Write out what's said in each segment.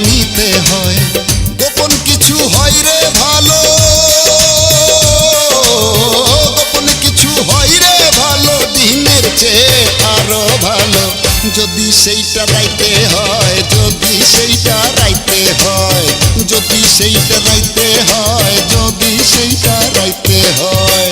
নিতে হয়। গোপন কিছু হয় রে ভালো, গোপন কিছু হয় রে ভালো, দিনের চেয়ে আরো ভালো। যদি সেইটা রাইতে হয়, যদি সেইটা রাইতে হয়, যদি সেইটা রাইতে হয়, যদি সেইটা রাইতে হয়।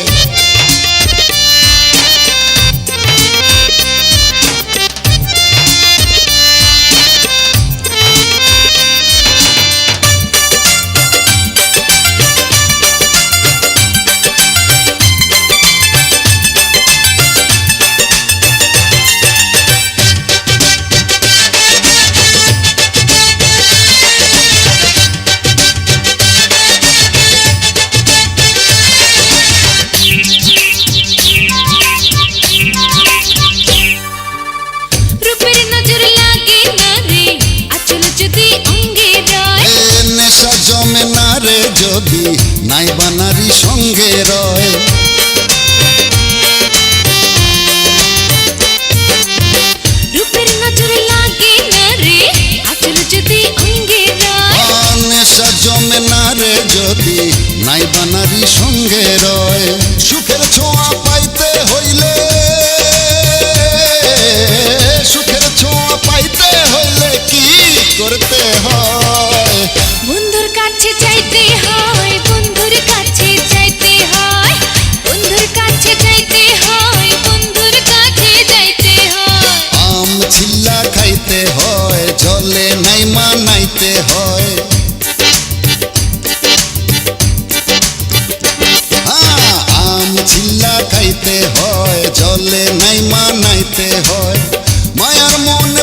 জমে না রে যদি নাই বানারি সঙ্গে রয়। রূপের নজর লাগে না রে আচল যদি অঙ্গে রয়। নেশা জমে না রে যদি নাই বানারি সঙ্গে রয়। সুখের ছোঁয়া পাইতে হইলে, সুখের ছোঁয়া পাইতে হইলে কি করতে হয়? বন্ধুর কাছে চাইতে হয়, বন্ধুর কাছে চাইতে হয়, বন্ধুর কাছে চাইতে হয়, বন্ধুর কাছে চাইতে হয়। আম ছিল্লা খাইতে হয়, জলে নাই মানাইতে হয়। আম ছিল্লা খাইতে হয়, জলে নাই মানাইতে হয়। মায়ার মন